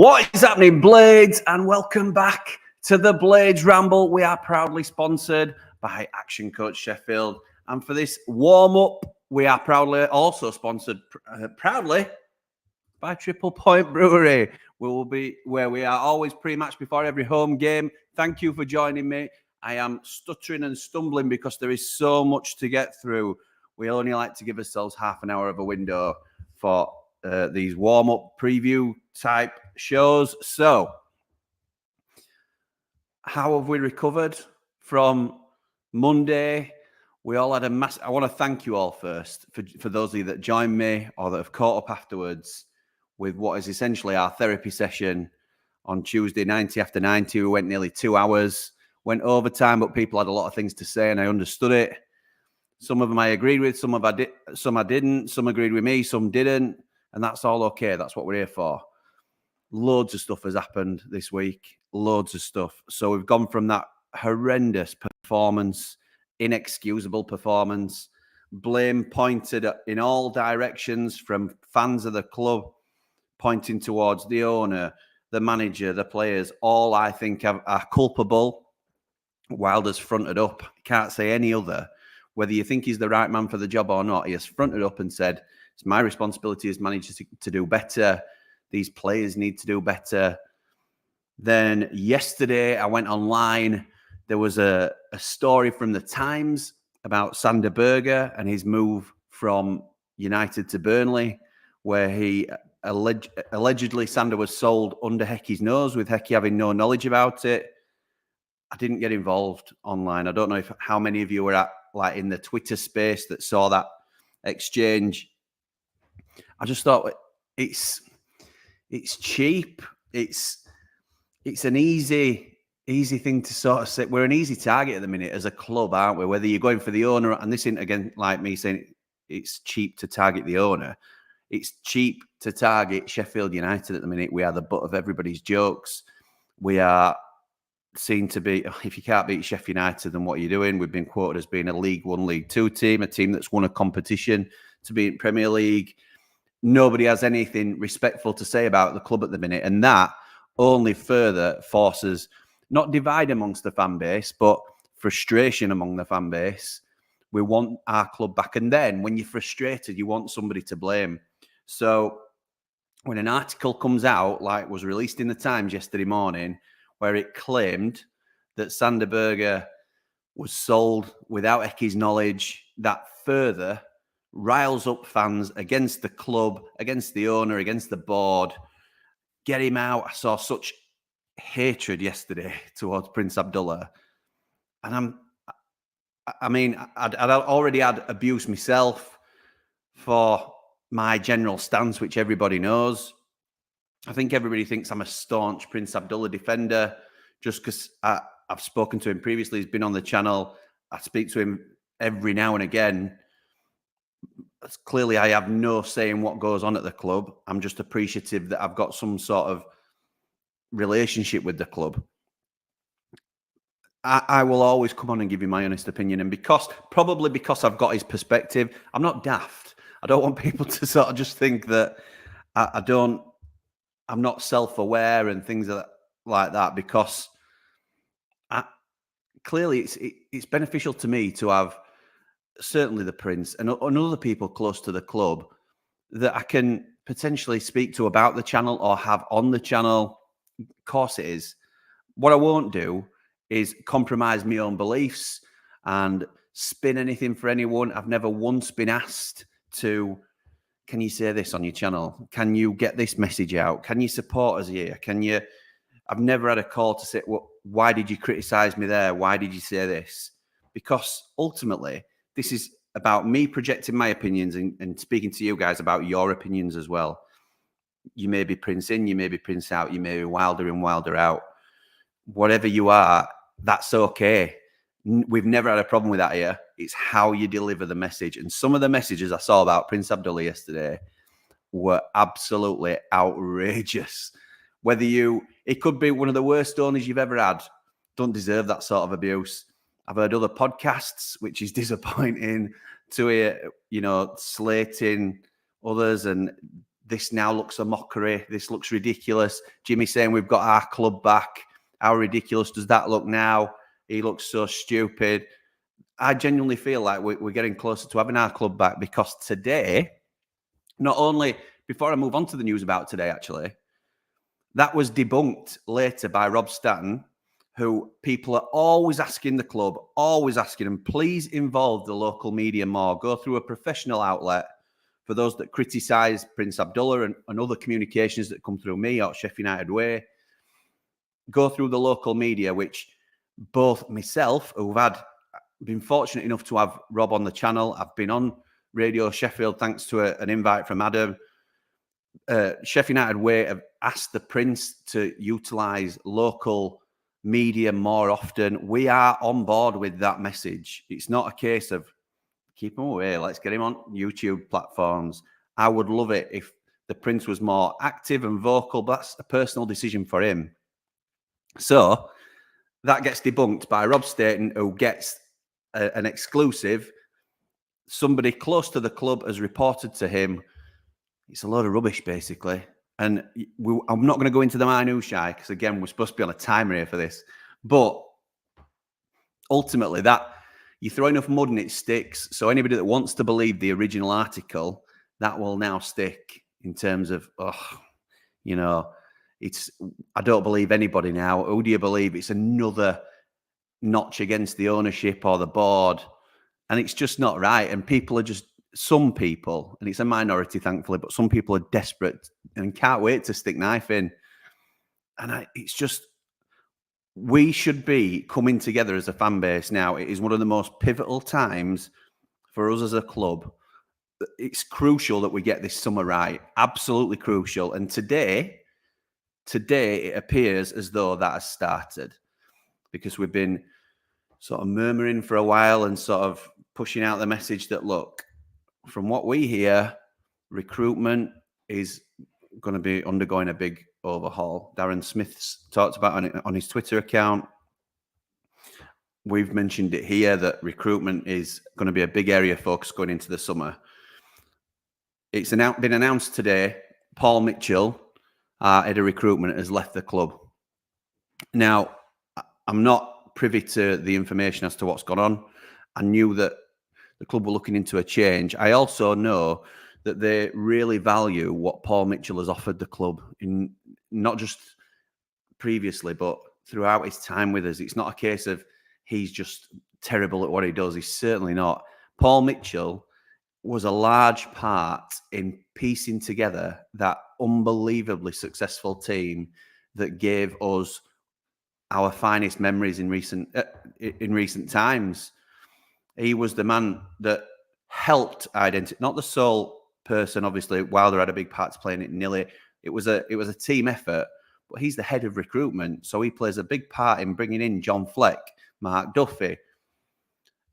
What is happening, Blades? And welcome back to the Blades Ramble. We are proudly sponsored by Action Coach Sheffield. And for this warm-up, we are proudly also sponsored proudly by Triple Point Brewery. We will be where we are always pre-match before every home game. Thank you for joining me. I am stuttering and stumbling because there is so much to get through. We only like to give ourselves half an hour of a window for these warm-up preview type shows. So, how have we recovered from Monday? We all had a mass. I want to thank you all first for those of you that joined me or that have caught up afterwards with what is essentially our therapy session on Tuesday, 90 after 90. We went nearly 2 hours, went overtime, but people had a lot of things to say and I understood it. Some of them I agreed with, some I didn't, some agreed with me, some didn't. And that's all okay. That's what we're here for. Loads of stuff has happened this week. Loads of stuff. So we've gone from that horrendous performance, inexcusable performance, blame pointed in all directions from fans of the club, pointing towards the owner, the manager, the players. All I think are culpable. Wilder's fronted up. Can't say any other. Whether you think he's the right man for the job or not, he has fronted up and said, it's my responsibility as manager to do better. These players need to do better. Then yesterday, I went online. There was a story from the Times about Sander Berge and his move from United to Burnley, where he allegedly Sander was sold under Hecky's nose, with Hecky having no knowledge about it. I didn't get involved online. I don't know how many of you were in the Twitter space that saw that exchange. I just thought it's cheap. It's an easy thing to sort of say. We're an easy target at the minute as a club, aren't we? Whether you're going for the owner, and this isn't again like me saying it's cheap to target the owner. It's cheap to target Sheffield United at the minute. We are the butt of everybody's jokes. We are seen to be, if you can't beat Sheffield United, then what are you doing? We've been quoted as being a League One, League Two team, a team that's won a competition to be in Premier League. Nobody has anything respectful to say about the club at the minute. And that only further forces not divide amongst the fan base, but frustration among the fan base. We want our club back. And then when you're frustrated, you want somebody to blame. So when an article comes out, like was released in the Times yesterday morning, where it claimed that Sander Berge was sold without Ecky's knowledge, that further riles up fans against the club, against the owner, against the board. Get him out. I saw such hatred yesterday towards Prince Abdullah. And I'd already had abuse myself for my general stance, which everybody knows. I think everybody thinks I'm a staunch Prince Abdullah defender just because I've spoken to him previously. He's been on the channel. I speak to him every now and again. Clearly, I have no say in what goes on at the club. I'm just appreciative that I've got some sort of relationship with the club. I will always come on and give you my honest opinion. And probably because I've got his perspective, I'm not daft. I don't want people to sort of just think that I'm not self-aware and things like that, because clearly it's beneficial to me to have certainly the Prince and other people close to the club that I can potentially speak to about the channel or have on the channel. Of course it is. What I won't do is compromise my own beliefs and spin anything for anyone. I've never once been asked to, can you say this on your channel? Can you get this message out? Can you support us here? I've never had a call to say, well, why did you criticize me there? Why did you say this? Because ultimately, this is about me projecting my opinions and speaking to you guys about your opinions as well. You may be Prince in, you may be Prince out, you may be Wilder in, Wilder out. Whatever you are, that's okay. We've never had a problem with that here. It's how you deliver the message. And some of the messages I saw about Prince Abdullah yesterday were absolutely outrageous. It could be one of the worst owners you've ever had. Don't deserve that sort of abuse. I've heard other podcasts, which is disappointing to hear, slating others and this now looks a mockery. This looks ridiculous. Jimmy saying we've got our club back. How ridiculous does that look now? He looks so stupid. I genuinely feel like we're getting closer to having our club back, because today, not only, before I move on to the news about today, actually, that was debunked later by Rob Stanton, who people are always asking the club, always asking them, please involve the local media more. Go through a professional outlet. For those that criticise Prince Abdullah and other communications that come through me or Sheffield United Way, go through the local media, which both myself, who've been fortunate enough to have Rob on the channel. I've been on Radio Sheffield thanks to an invite from Adam. Sheffield United Way have asked the Prince to utilise local media more often. We are on board with that message. It's not a case of keep him away, let's get him on YouTube platforms. I would love it if the Prince was more active and vocal, but that's a personal decision for him. So that gets debunked by Rob Stanton, who gets an exclusive. Somebody close to the club has reported to him it's a load of rubbish, basically. And I'm not going to go into the minutiae, because, again, we're supposed to be on a timer here for this. But ultimately, that you throw enough mud and it sticks. So anybody that wants to believe the original article, that will now stick in terms of, I don't believe anybody now. Who do you believe? It's another notch against the ownership or the board. And it's just not right. And people are just, some people, and it's a minority, thankfully, but some people are desperate and can't wait to stick knife in. And it's just, we should be coming together as a fan base now. It is one of the most pivotal times for us as a club. It's crucial that we get this summer right. Absolutely crucial. And today it appears as though that has started, because we've been sort of murmuring for a while and sort of pushing out the message that, look, from what we hear, recruitment is going to be undergoing a big overhaul. Darren Smith's talked about it on his Twitter account. We've mentioned it here that recruitment is going to be a big area of focus going into the summer. It's been announced today, Paul Mitchell, head of recruitment, has left the club. Now, I'm not privy to the information as to what's gone on. I knew that the club were looking into a change. I also know that they really value what Paul Mitchell has offered the club, in not just previously, but throughout his time with us. It's not a case of he's just terrible at what he does. He's certainly not. Paul Mitchell was a large part in piecing together that unbelievably successful team that gave us our finest memories in recent times. He was the man that helped identify, not the sole person, obviously. Wilder had a big part to play in it, Nilly. It was a team effort, but he's the head of recruitment, so he plays a big part in bringing in John Fleck, Mark Duffy,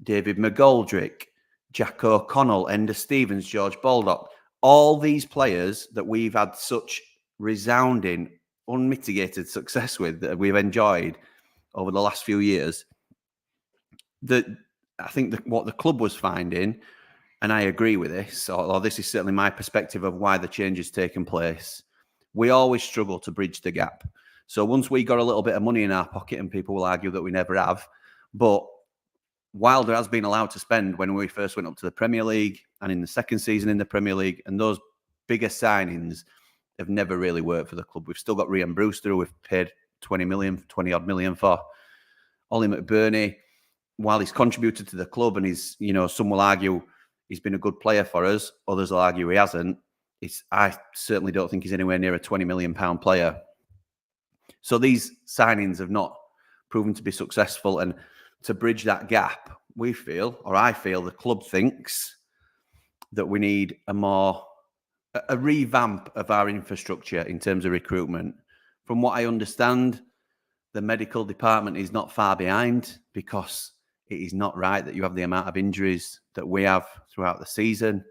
David McGoldrick, Jack O'Connell, Enda Stevens, George Baldock. All these players that we've had such resounding, unmitigated success with, that we've enjoyed over the last few years, that I think that what the club was finding, and I agree with this, or this is certainly my perspective of why the change has taken place, we always struggle to bridge the gap. So once we got a little bit of money in our pocket, and people will argue that we never have, but Wilder has been allowed to spend when we first went up to the Premier League and in the second season in the Premier League, and those bigger signings have never really worked for the club. We've still got Rhian Brewster, who we've paid 20 odd million for. Ollie McBurney, while he's contributed to the club, and he's, some will argue he's been a good player for us, others will argue he hasn't. I certainly don't think he's anywhere near a £20 million player. So these signings have not proven to be successful, and to bridge that gap, I feel the club thinks that we need a revamp of our infrastructure in terms of recruitment. From what I understand, the medical department is not far behind, because it is not right that you have the amount of injuries that we have throughout the season.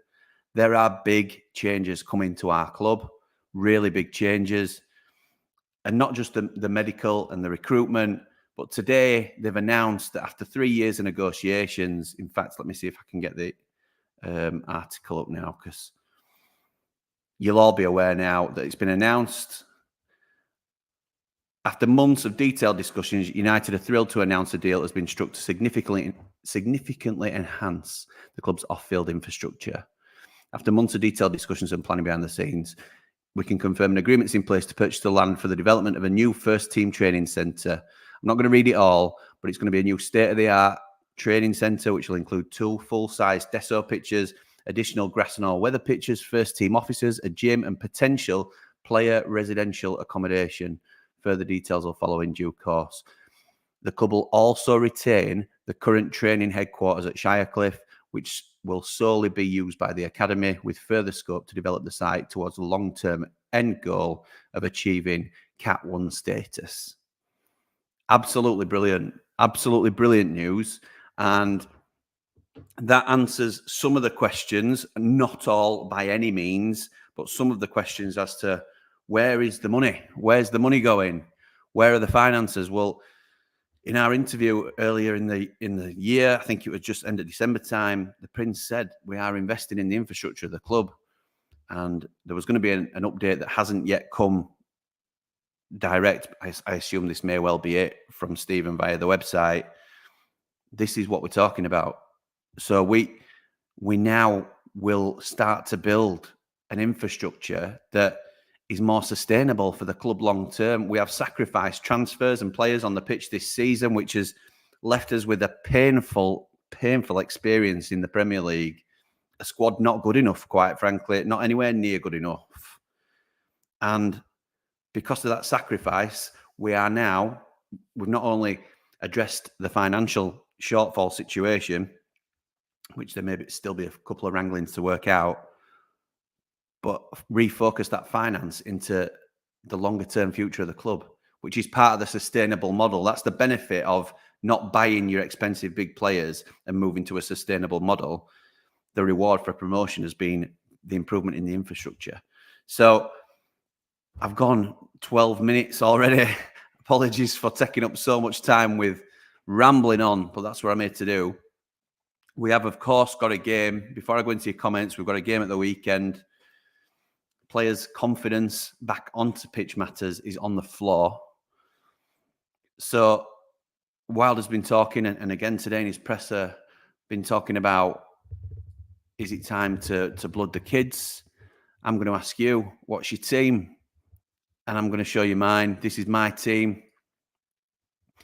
There are big changes coming to our club, really big changes. And not just the medical and the recruitment, but today they've announced that after 3 years of negotiations, in fact, let me see if I can get the article up now, because you'll all be aware now that it's been announced. After months of detailed discussions, United are thrilled to announce a deal has been struck to significantly enhance the club's off-field infrastructure. After months of detailed discussions and planning behind the scenes, we can confirm an agreement is in place to purchase the land for the development of a new first-team training centre. I'm not going to read it all, but it's going to be a new state-of-the-art training centre, which will include 2 full-size Deso pitches, additional grass and all-weather pitches, first-team offices, a gym, and potential player residential accommodation. Further details will follow in due course. The club will also retain the current training headquarters at Shirecliffe, which will solely be used by the academy, with further scope to develop the site towards the long-term end goal of achieving Cat 1 status. Absolutely brilliant news. And that answers some of the questions, not all by any means, but some of the questions as to where is the money? Where's the money going? Where are the finances? Well, in our interview earlier in the year, I think it was just end of December time, the Prince said we are investing in the infrastructure of the club, and there was going to be an update that hasn't yet come direct. I assume this may well be it from Stephen via the website. This is what we're talking about. So we now will start to build an infrastructure that is more sustainable for the club long term. We have sacrificed transfers and players on the pitch this season, which has left us with a painful experience in the Premier League. A squad not good enough, quite frankly, not anywhere near good enough. And because of that sacrifice, we've not only addressed the financial shortfall situation, which there may still be a couple of wranglings to work out, but refocus that finance into the longer term future of the club, which is part of the sustainable model. That's the benefit of not buying your expensive big players and moving to a sustainable model. The reward for promotion has been the improvement in the infrastructure. So I've gone 12 minutes already. Apologies for taking up so much time with rambling on, but that's what I'm here to do. We have, of course, got a game. Before I go into your comments, we've got a game at the weekend. Players' confidence back onto pitch matters is on the floor. So Wilder's been talking, and again today in his presser, been talking about, is it time to blood the kids? I'm going to ask you, what's your team? And I'm going to show you mine. This is my team.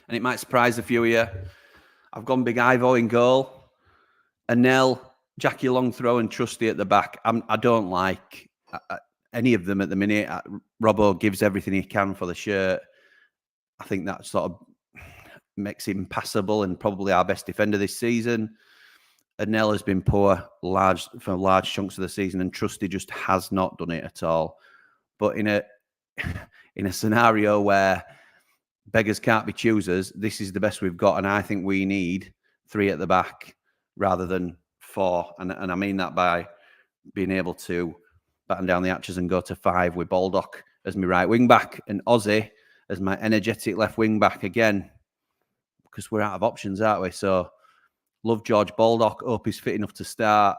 And it might surprise a few of you. I've gone Big Ivo in goal. Anel, Jackie Longthrow, and Trusty at the back. I don't like any of them at the minute. Robbo gives everything he can for the shirt. I think that sort of makes him passable and probably our best defender this season. Anel has been poor for large chunks of the season, and Trusty just has not done it at all. But in a scenario where beggars can't be choosers, this is the best we've got, and I think we need 3 at the back rather than 4. And I mean that by being able to batten down the hatches and go to 5 with Baldock as my right wing back and Ozzy as my energetic left wing back again, because we're out of options, aren't we? So love George Baldock. Hope he's fit enough to start.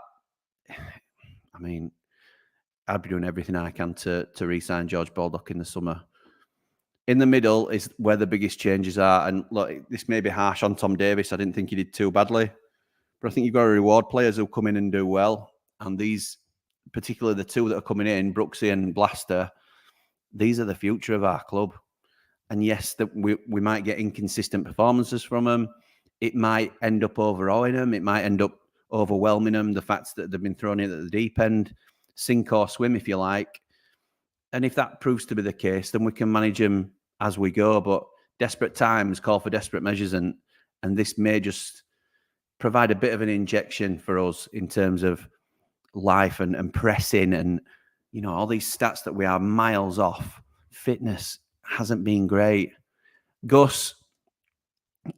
I mean, I'd be doing everything I can to re-sign George Baldock in the summer. In the middle is where the biggest changes are. And look, this may be harsh on Tom Davis. I didn't think he did too badly. But I think you've got to reward players who come in and do well. And these, particularly the 2 that are coming in, Brooksy and Blaster, these are the future of our club. And yes, that we might get inconsistent performances from them. It might end up overawing them. It might end up overwhelming them. The fact that they've been thrown in at the deep end, sink or swim, if you like. And if that proves to be the case, then we can manage them as we go. But desperate times call for desperate measures, and this may just provide a bit of an injection for us in terms of life and pressing and, you know, all these stats that we are miles off. Fitness hasn't been great. Gus,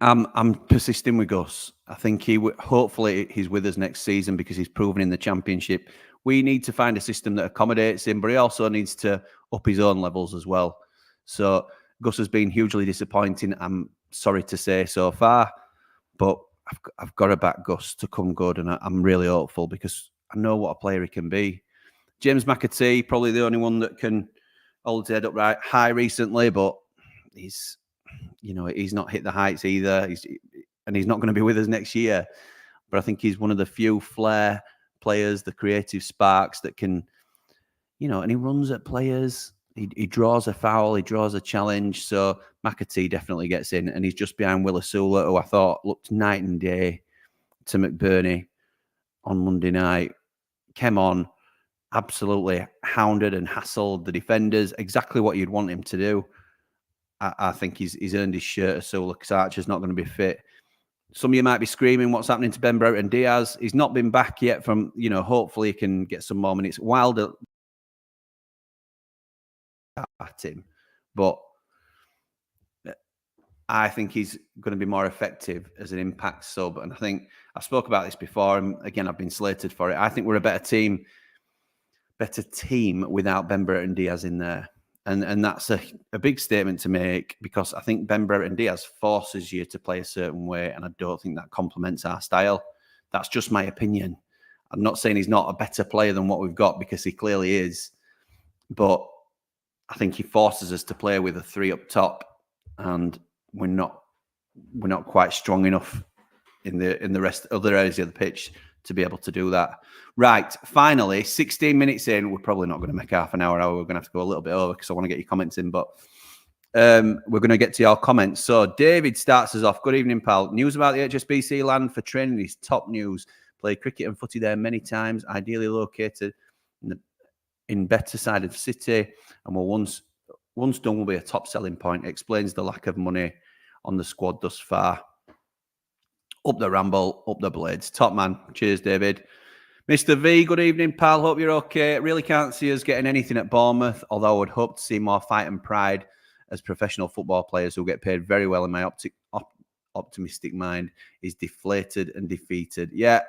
I'm persisting with Gus. I think hopefully he's with us next season because he's proven in the Championship. We need to find a system that accommodates him, but he also needs to up his own levels as well. So Gus has been hugely disappointing, I'm sorry to say, so far, but I've got to back Gus to come good, and I'm really hopeful because I know what a player he can be. James McAtee, probably the only one that can hold his head up right high recently, but he's not hit the heights either. He's not going to be with us next year. But I think he's one of the few flair players, the creative sparks that can, and he runs at players. He draws a foul, he draws a challenge. So McAtee definitely gets in, and he's just behind Will Asula, who I thought looked night and day to McBurney on Monday night. Came on, absolutely hounded and hassled the defenders, exactly what you'd want him to do. I think he's earned his shirt, Asula, because Archer's not going to be fit. Some of you might be screaming, what's happening to Ben Brereton Diaz? He's not been back yet from, hopefully he can get some more minutes. Wilder at him, but I think he's going to be more effective as an impact sub. And I think I spoke about this before, and again, I've been slated for it. I think we're a better team without Ben Brereton Diaz in there. And that's a big statement to make, because I think Ben Brereton Diaz forces you to play a certain way, and I don't think that complements our style. That's just my opinion. I'm not saying he's not a better player than what we've got, because he clearly is, but I think he forces us to play with a three up top, and we're not quite strong enough in the rest other areas of the pitch to be able to do that. Right, finally, 16 minutes in. We're probably not going to make half an hour. We're going to have to go a little bit over because I want to get your comments in, but we're going to get to your comments. So David starts us off. Good evening, pal. News about the HSBC land for training is top news. Played cricket and footy there many times, ideally located in better side of the city, and will once done will be a top selling point. Explains the lack of money on the squad thus far. Up the Ramble, up the Blades. Top man. Cheers, David. Mr. V, good evening, pal. Hope you're okay. Really can't see us getting anything at Bournemouth, although I would hope to see more fight and pride as professional football players who get paid very well. In my optimistic mind is deflated and defeated. Yeah,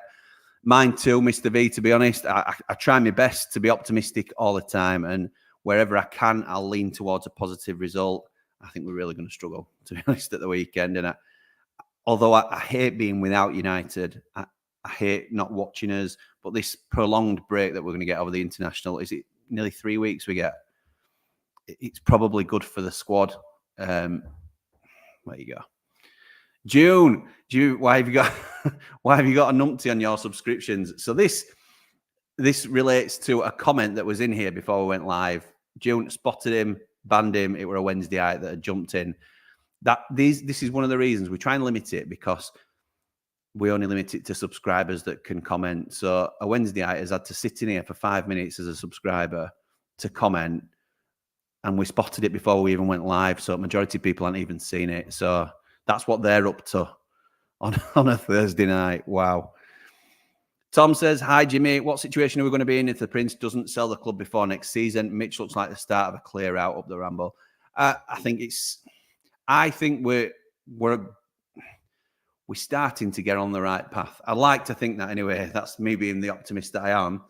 mine too, Mr. V, to be honest. I try my best to be optimistic all the time, and wherever I can, I'll lean towards a positive result. I think we're really going to struggle, to be honest, at the weekend. And although I hate being without United, I hate not watching us, but this prolonged break that we're going to get over the international, is it nearly 3 weeks we get? It's probably good for the squad. There you go. June, why have you got a numpty on your subscriptions? So this relates to a comment that was in here before we went live. June spotted him, banned him. It were a Wednesday night that had jumped in. This is one of the reasons we try and limit it, because we only limit it to subscribers that can comment. So a Wednesday night has had to sit in here for 5 minutes as a subscriber to comment, and we spotted it before we even went live. So majority of people haven't even seen it. So that's what they're up to on a Thursday night. Wow. Tom says, hi, Jimmy. What situation are we going to be in if the Prince doesn't sell the club before next season? Mitch looks like the start of a clear out up the Ramble. I think we're starting to get on the right path. I like to think that anyway. That's me being the optimist that I am.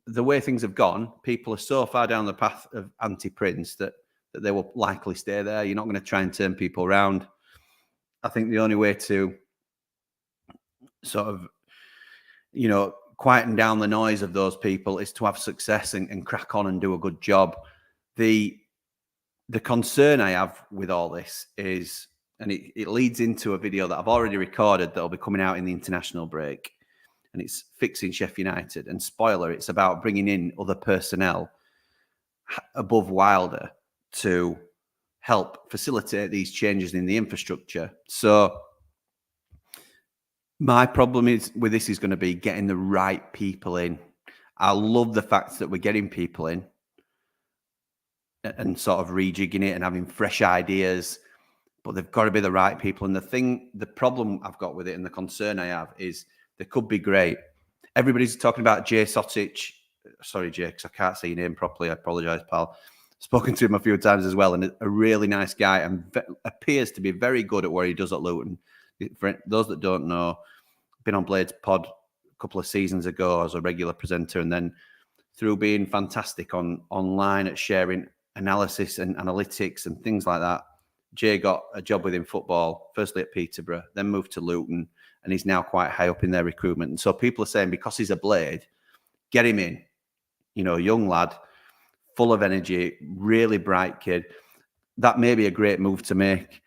The way things have gone, people are so far down the path of anti-Prince that they will likely stay there. You're not going to try and turn people around. I think the only way to sort of, quieten down the noise of those people is to have success and crack on and do a good job. The concern I have with all this is, and it leads into a video that I've already recorded that will be coming out in the international break, and it's fixing Sheffield United. And spoiler, it's about bringing in other personnel above Wilder to help facilitate these changes in the infrastructure. So my problem with this is going to be getting the right people in. I love the fact that we're getting people in and sort of rejigging it and having fresh ideas, but they've got to be the right people. And the problem I've got with it and the concern I have is they could be great. Everybody's talking about Jay Sotic. Sorry, Jay, because I can't say your name properly. I apologise, pal. Spoken to him a few times as well, and a really nice guy, and appears to be very good at what he does at Luton. For those that don't know, been on Blades Pod a couple of seasons ago as a regular presenter, and then through being fantastic online at sharing analysis and analytics and things like that, Jay got a job within football, firstly at Peterborough, then moved to Luton, and he's now quite high up in their recruitment. And so people are saying, because he's a Blade, get him in. young lad, full of energy, really bright kid. That may be a great move to make.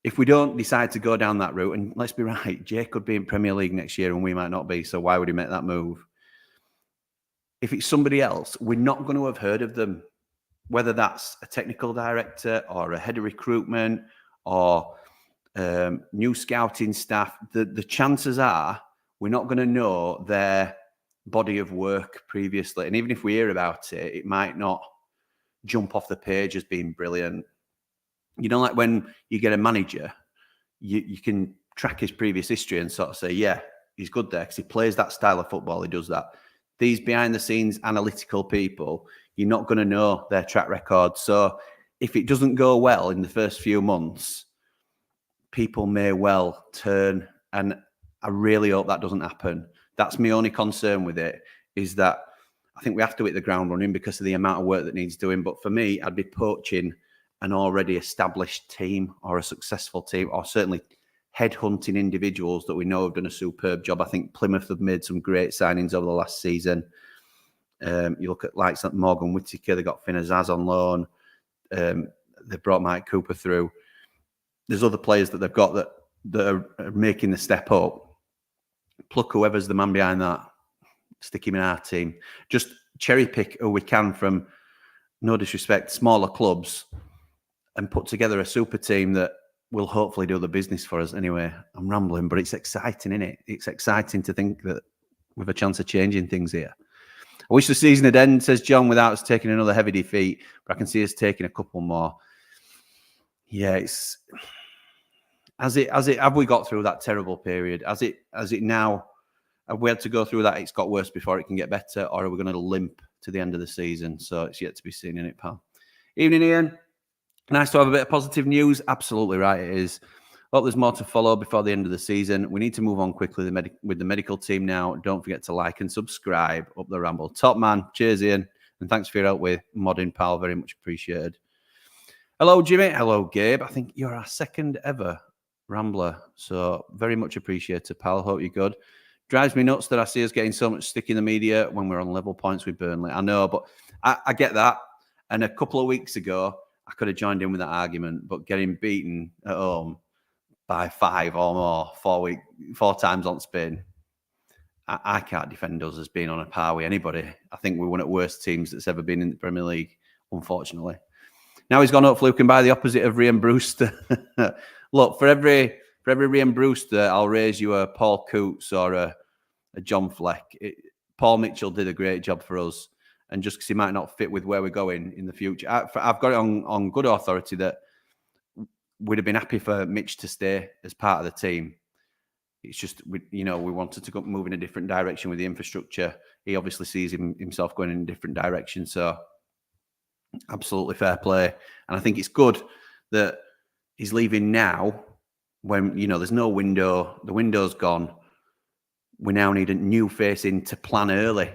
If we don't decide to go down that route, and let's be right, Jay could be in Premier League next year and we might not be, so why would he make that move? If it's somebody else, we're not going to have heard of them, whether that's a technical director or a head of recruitment or new scouting staff. The chances are we're not going to know their body of work previously. And even if we hear about it, it might not jump off the page as being brilliant. Like when you get a manager, you can track his previous history and sort of say, yeah, he's good there because he plays that style of football. He does that. These behind-the-scenes analytical people, you're not going to know their track record. So if it doesn't go well in the first few months, people may well turn. And I really hope that doesn't happen. That's my only concern with it, is that I think we have to hit the ground running because of the amount of work that needs doing. But for me, I'd be poaching an already established team or a successful team, or certainly headhunting individuals that we know have done a superb job. I think Plymouth have made some great signings over the last season. You look at likes like Morgan Whittaker, they got Finn Azaz on loan. They brought Mike Cooper through. There's other players that they've got that are making the step up. Pluck whoever's the man behind that, stick him in our team. Just cherry pick who we can from, no disrespect, smaller clubs, and put together a super team that will hopefully do the business for us. Anyway, I'm rambling, but it's exciting, isn't it? It's exciting to think that we have a chance of changing things here. I wish the season had ended, says John, without us taking another heavy defeat, but I can see us taking a couple more. Yeah, it's have we got through that terrible period? As it now, have we had to go through that? It's got worse before it can get better, or are we going to limp to the end of the season? So it's yet to be seen, isn't it, pal? Evening, Ian. Nice to have a bit of positive news. Absolutely right, it is. Hope there's more to follow before the end of the season. We need to move on quickly with the medical team now. Don't forget to like and subscribe up the Ramble. Top man. Cheers, Ian. And thanks for your help with modding, pal. Very much appreciated. Hello, Jimmy. Hello, Gabe. I think you're our second ever Rambler. So very much appreciated, pal. Hope you're good. Drives me nuts that I see us getting so much stick in the media when we're on level points with Burnley. I know, but I get that. And a couple of weeks ago, I could have joined in with that argument, but getting beaten at home by 5 or more 4 times on spin, I can't defend us as being on a par with anybody. I think we're one of the worst teams that's ever been in the Premier League, unfortunately. Now he's gone, hopefully we can buy the opposite of Rian Brewster. Look, for every Rian Brewster, I'll raise you a Paul Coots or a John Fleck. Paul Mitchell did a great job for us. And just because he might not fit with where we're going in the future, I've got it on good authority that we'd have been happy for Mitch to stay as part of the team. It's just, we wanted to move in a different direction with the infrastructure. He obviously sees himself going in a different direction. So absolutely fair play. And I think it's good that he's leaving now when, there's no window. The window's gone. We now need a new face in to plan early,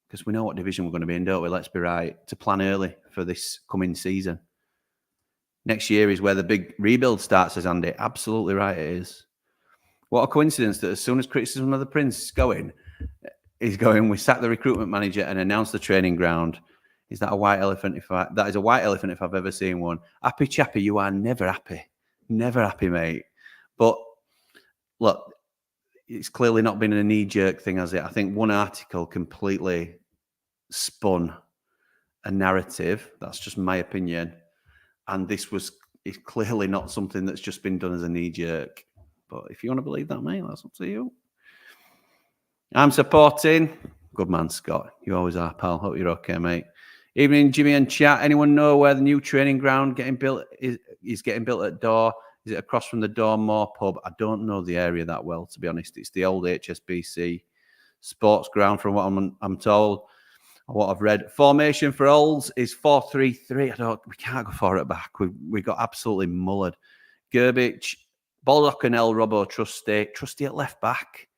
because we know what division we're going to be in, don't we? Let's be right. To plan early for this coming season. Next year is where the big rebuild starts, says Andy. Absolutely right it is. What a coincidence that as soon as criticism of the Prince is going, we sack the recruitment manager and announce the training ground. Is that a white elephant? That is a white elephant if I've ever seen one. Happy Chappy, you are never happy. Never happy, mate. But look, it's clearly not been a knee-jerk thing, has it? I think one article completely spun a narrative. That's just my opinion. And this is clearly not something that's just been done as a knee-jerk. But if you want to believe that, mate, that's up to you. I'm supporting. Good man, Scott. You always are, pal. Hope you're okay, mate. Evening, Jimmy and chat. Anyone know where the new training ground getting built is getting built at Door? Is it across from the Dormore pub? I don't know the area that well, to be honest. It's the old HSBC sports ground, from what I'm told, or what I've read. Formation for Olds is 4-3-3. We can't go far at back. We got absolutely mullered. Gerbich, Baldock and El Robbo, Trusty at left back.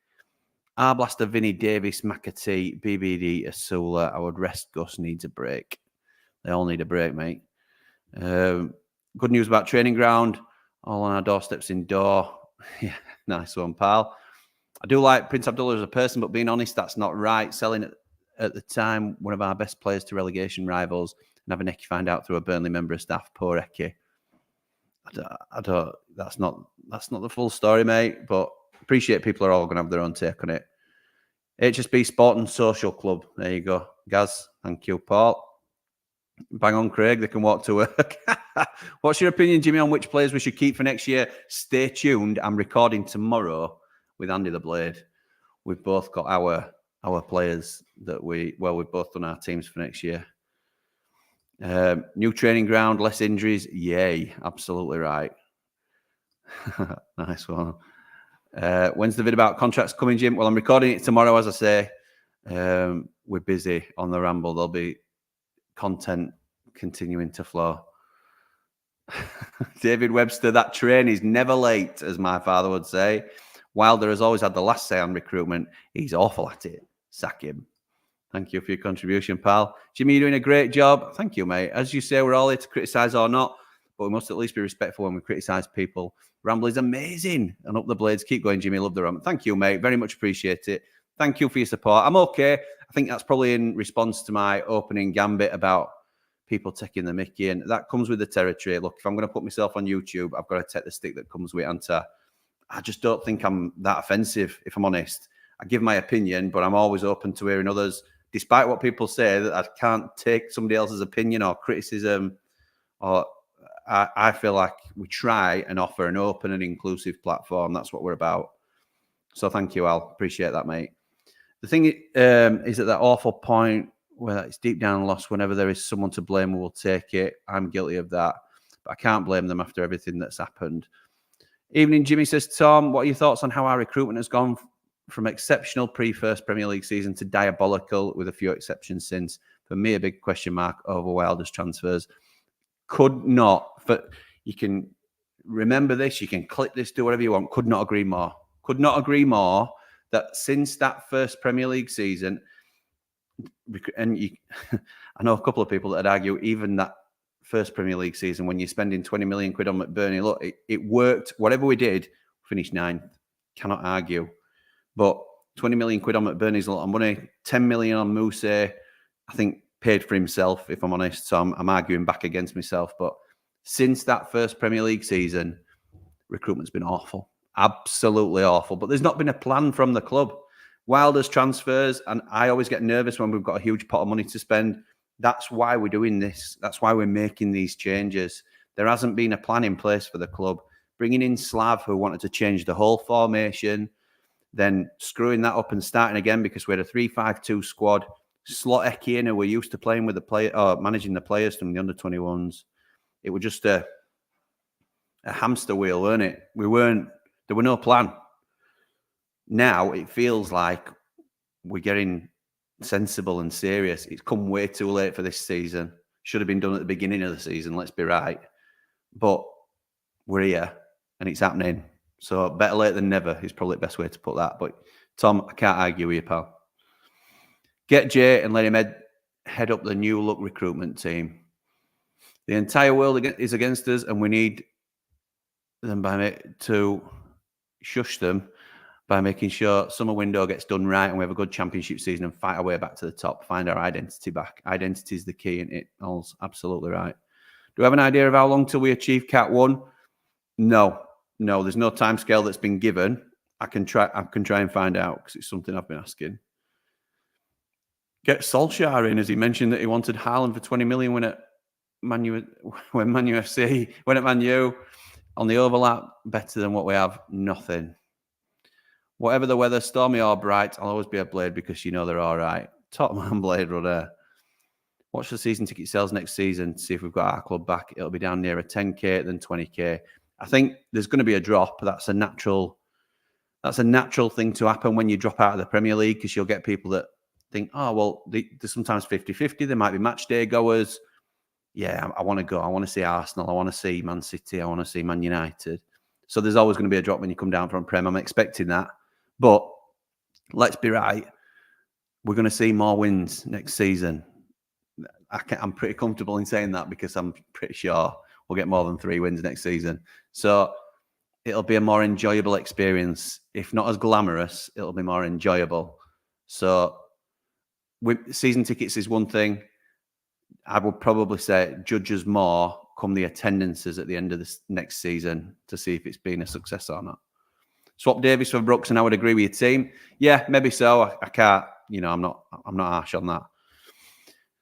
Arblaster, Vinny Davis, McAtee, BBD, Asula. I would rest Gus needs a break. They all need a break, mate. Good news about training ground. All on our doorsteps indoor. Yeah, nice one, pal. I do like Prince Abdullah as a person, but being honest, that's not right. Selling at the time one of our best players to relegation rivals, and have a necky find out through a Burnley member of staff. Poor Ecky. I don't. That's not the full story, mate. But appreciate people are all going to have their own take on it. HSB Sport and Social Club. There you go, Gaz. Thank you, Paul. Bang on, Craig. They can walk to work. What's your opinion, Jimmy, on which players we should keep for next year? Stay tuned. I'm recording tomorrow with Andy the Blade. We've both got our players that we've both done our teams for next year. New training ground, less injuries. Yay. Absolutely right. Nice one. When's the vid about contracts coming, Jim? Well, I'm recording it tomorrow, as I say. We're busy on the Ramble. There'll be content continuing to flow. David Webster, that train is never late, as my father would say. Wilder has always had the last say on recruitment. He's awful at it. Sack him. Thank you for your contribution, pal. Jimmy, you're doing a great job. Thank you, mate. As you say, we're all here to criticise or not, but we must at least be respectful when we criticise people. Ramble is amazing. And up the blades. Keep going, Jimmy. Love the Ramble. Thank you, mate. Very much appreciate it. Thank you for your support. I'm okay. I think that's probably in response to my opening gambit about people taking the mickey. And that comes with the territory. Look, if I'm going to put myself on YouTube, I've got to take the stick that comes with it. And I just don't think I'm that offensive, if I'm honest. I give my opinion, but I'm always open to hearing others. Despite what people say, that I can't take somebody else's opinion or criticism, or I feel like we try and offer an open and inclusive platform. That's what we're about. So thank you, Al. Appreciate that, mate. The thing is at that awful point where it's deep down lost. Whenever there is someone to blame, we will take it. I'm guilty of that, but I can't blame them after everything that's happened. Evening, Jimmy, says, Tom, what are your thoughts on how our recruitment has gone from exceptional pre-first Premier League season to diabolical, with a few exceptions since? For me, a big question mark over Wilder's transfers. Could not, but you can remember this, you can click this, do whatever you want. Could not agree more. Could not agree more that since that first Premier League season, and I know a couple of people that would argue even that first Premier League season, when you're spending 20 million quid on McBurney, look, it worked. Whatever we did, finished ninth. Cannot argue. But 20 million quid on McBurney is a lot of money. 10 million on Mousse, I think, paid for himself, if I'm honest. So I'm arguing back against myself. But since that first Premier League season, recruitment's been awful. Absolutely awful. But there's not been a plan from the club. Wilder's transfers, and I always get nervous when we've got a huge pot of money to spend. That's why we're doing this. That's why we're making these changes. There hasn't been a plan in place for the club. Bringing in Slav, who wanted to change the whole formation, then screwing that up and starting again because we had a 3-5-2 squad. Slot Ecky in, who we're used to playing with the player, or managing the players from the under-21s. It was just a hamster wheel, weren't it? There were no plan. Now it feels like we're getting sensible and serious. It's come way too late for this season. Should have been done at the beginning of the season, let's be right. But we're here and it's happening. So better late than never is probably the best way to put that. But Tom, I can't argue with you, pal. Get Jay and let him head up the new look recruitment team. The entire world is against us, and we need them to shush them by making sure summer window gets done right and we have a good championship season and fight our way back to the top, find our identity back. Identity is the key, and it all's absolutely right. Do we have an idea of how long till we achieve Cat 1? No, there's no time scale that's been given. I can try and find out because it's something I've been asking. Get Solskjaer in, as he mentioned that he wanted Haaland for 20 million when at Man U FC, when at Man U. On the overlap, better than what we have, nothing. Whatever the weather, stormy or bright, I'll always be a Blade because you know they're all right. Top man Blade Runner. Watch the season ticket sales next season to see if we've got our club back. It'll be down nearer 10k than 20k. I think there's going to be a drop. That's a natural thing to happen when you drop out of the Premier League, because you'll get people that think, oh, well, they're sometimes 50-50. There might be match day goers. Yeah, I want to go. I want to see Arsenal. I want to see Man City. I want to see Man United. So there's always going to be a drop when you come down from Prem. I'm expecting that. But let's be right. We're going to see more wins next season. I'm pretty comfortable in saying that because I'm pretty sure we'll get more than 3 wins next season. So it'll be a more enjoyable experience. If not as glamorous, it'll be more enjoyable. So season tickets is one thing. I would probably say judge us more come the attendances at the end of this next season to see if it's been a success or not. Swap Davies for Brooks, and I would agree with your team. Yeah, maybe so. I can't. I'm not harsh on that.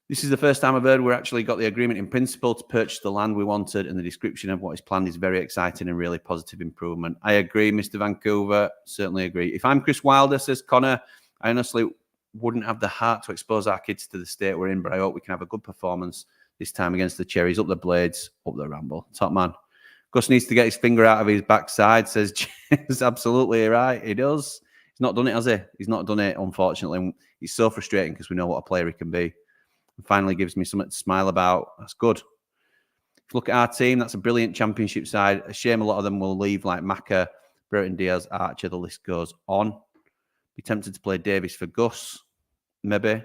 This is the first time I've heard we're actually got the agreement in principle to purchase the land we wanted, and the description of what is planned is very exciting and really positive improvement. I agree, Mr. Vancouver. Certainly agree. If I'm Chris Wilder, says Connor, I honestly wouldn't have the heart to expose our kids to the state we're in, but I hope we can have a good performance this time against the Cherries. Up the Blades, up the Ramble. Top man. Gus needs to get his finger out of his backside, says James. Absolutely right. He does. He's not done it, has he? He's not done it, unfortunately. It's so frustrating because we know what a player he can be. And finally gives me something to smile about. That's good. If you look at our team, that's a brilliant championship side. A shame a lot of them will leave, like Maka, Burton Diaz, Archer. The list goes on. Be tempted to play Davies for Gus. Maybe.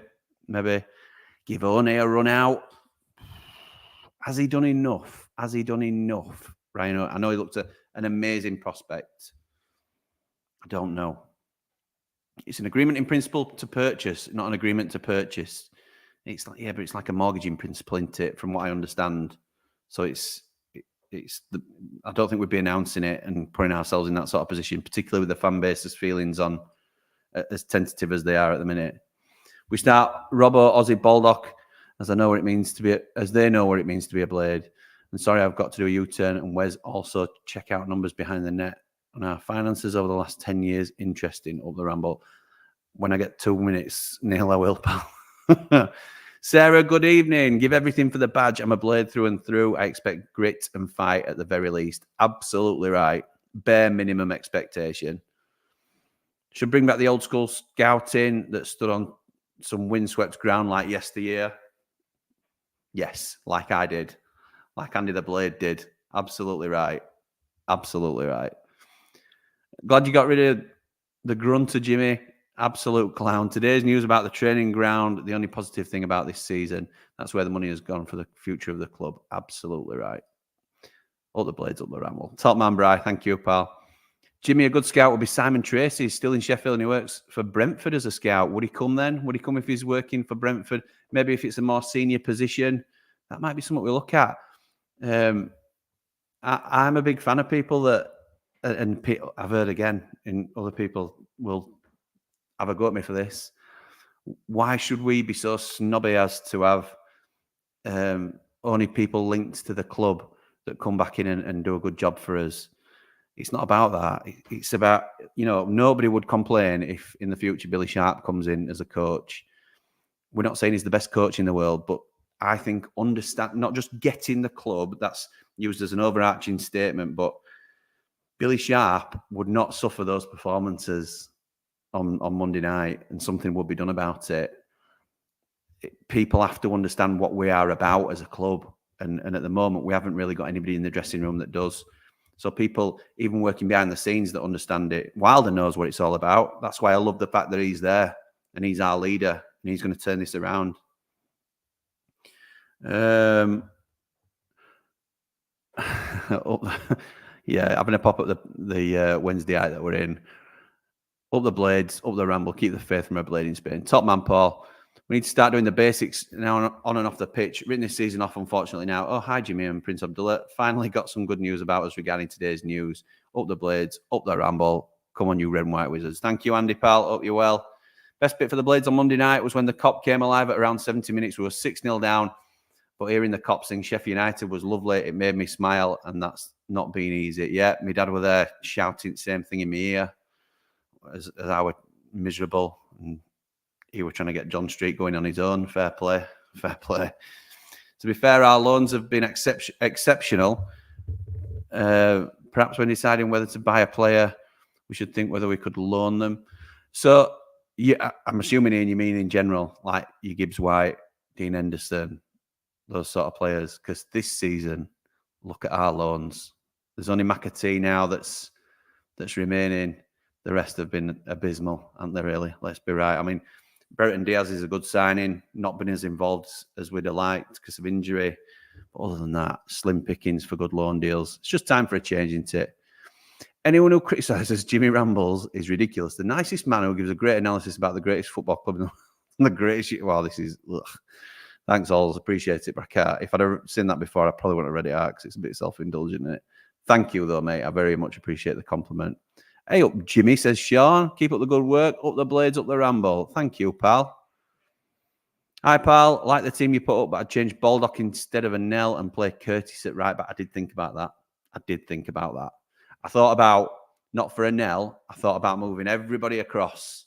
Give One a run out. Has he done enough? Ryan, I know he looked at an amazing prospect. I don't know. It's an agreement in principle to purchase, not an agreement to purchase. It's like, yeah, but it's like a mortgage in principle, isn't it? From what I understand. So I don't think we'd be announcing it and putting ourselves in that sort of position, particularly with the fan base's feelings on as tentative as they are at the minute. We start Robbo, Aussie, Baldock, as they know what it means to be a Blade. And sorry, I've got to do a U-turn. And Wes also check out numbers behind the net on our finances over the last 10 years. Interesting, up the Ramble. When I get 2 minutes, Neil, I will, pal. Sarah, good evening. Give everything for the badge. I'm a Blade through and through. I expect grit and fight at the very least. Absolutely right. Bare minimum expectation. Should bring back the old school scouting that stood on some windswept ground like yesteryear. Yes, like I did. Like Andy the Blade did. Absolutely right. Glad you got rid of the grunter, Jimmy. Absolute clown. Today's news about the training ground, the only positive thing about this season. That's where the money has gone for the future of the club. Absolutely right. All the Blades, up the Ramble. Top man, Bri. Thank you, pal. Jimmy, a good scout would be Simon Tracy. He's still in Sheffield and he works for Brentford as a scout. Would he come then? Would he come if he's working for Brentford? Maybe if it's a more senior position. That might be something we look at. I'm a big fan of people that, and I've heard again, and other people will have a go at me for this. Why should we be so snobby as to have only people linked to the club that come back in and do a good job for us? It's not about that. It's about, nobody would complain if in the future Billy Sharp comes in as a coach. We're not saying he's the best coach in the world, but I think not just getting the club, that's used as an overarching statement, but Billy Sharp would not suffer those performances on Monday night, and something would be done about it. People have to understand what we are about as a club. And at the moment, we haven't really got anybody in the dressing room that does. So people, even working behind the scenes, that understand it. Wilder knows what it's all about. That's why I love the fact that he's there and he's our leader and he's going to turn this around. Yeah, having a pop at the Wednesday night that we're in. Up the Blades, up the Ramble, keep the faith from a Blade in Spain. Top man, Paul. We need to start doing the basics now on and off the pitch. Written this season off, unfortunately, now. Oh, hi, Jimmy and Prince Abdullah. Finally got some good news about us regarding today's news. Up the Blades, up the Ramble. Come on, you red and white wizards. Thank you, Andy, pal. Hope you're well. Best bit for the Blades on Monday night was when the Cop came alive at around 70 minutes. We were 6-0 down. But hearing the Cop sing Sheffield United was lovely. It made me smile, and that's not been easy. Yeah, my dad were there shouting the same thing in my ear as I were miserable. And he was trying to get John Street going on his own. Fair play. To be fair, our loans have been exceptional. Perhaps when deciding whether to buy a player, we should think whether we could loan them. So, yeah, I'm assuming Ian, you mean in general, like your Gibbs White, Dean Henderson, those sort of players. Because this season, look at our loans. There's only McAtee now that's remaining. The rest have been abysmal, haven't they, really? Let's be right. I mean, Burton Diaz is a good signing, not been as involved as we'd have liked because of injury. But other than that, slim pickings for good loan deals. It's just time for a change, isn't it? Anyone who criticises Jimmy Rambles is ridiculous. The nicest man who gives a great analysis about the greatest football club in the world. The greatest. Well, this is. Ugh. Thanks, all. Appreciate it, but I can't. If I'd have seen that before, I probably wouldn't have read it out because it's a bit self-indulgent, isn't it? Thank you, though, mate. I very much appreciate the compliment. Hey, up, Jimmy, says Sean. Keep up the good work. Up the blades, up the ramble. Thank you, pal. Hi, pal. Like the team you put up, but I'd change Baldock instead of a Nell and play Curtis at right back. I did think about that. I thought about, not for a Nell, I thought about moving everybody across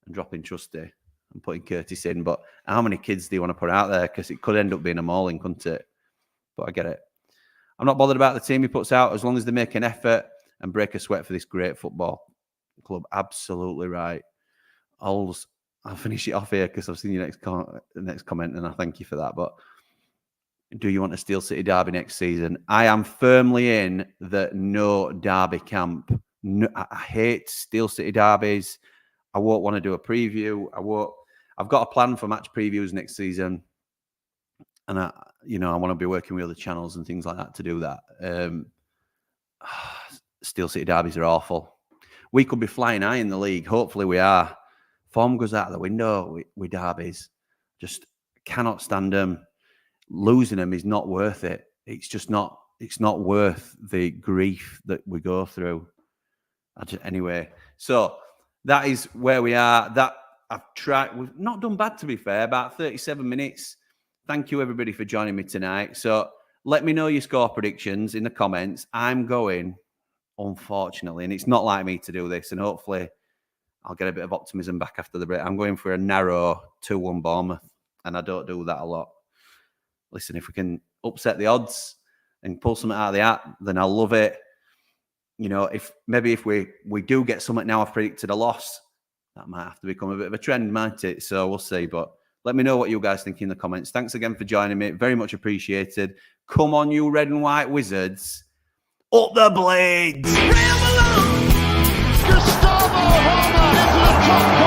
and dropping Trusty and putting Curtis in. But how many kids do you want to put out there? Because it could end up being a mauling, couldn't it? But I get it. I'm not bothered about the team he puts out as long as they make an effort and break a sweat for this great football club. Absolutely right. I'll finish it off here because I've seen your next comment and I thank you for that. But do you want a Steel City derby next season? I am firmly in the no derby camp. No, I hate Steel City derbies. I won't want to do a preview. I've got a plan for match previews next season. And I want to be working with other channels and things like that to do that. Steel City derbies are awful. We could be flying high in the league. Hopefully we are. Form goes out of the window with derbies. Just cannot stand them. Losing them is not worth it. It's just not. It's not worth the grief that we go through. Anyway, so that is where we are. That I've tried. We've not done bad, to be fair. About 37 minutes. Thank you, everybody, for joining me tonight. So let me know your score predictions in the comments. I'm going, unfortunately, and it's not like me to do this, and hopefully I'll get a bit of optimism back after the break. I'm going for a narrow 2-1 Bournemouth, and I don't do that a lot. Listen, if we can upset the odds and pull something out of the hat, then I'll love it. If we do get something now, I've predicted a loss, that might have to become a bit of a trend, might it? So we'll see, but let me know what you guys think in the comments. Thanks again for joining me. Very much appreciated. Come on, you red and white wizards. Up the blades! Ramble on! Gustavo Roma into the top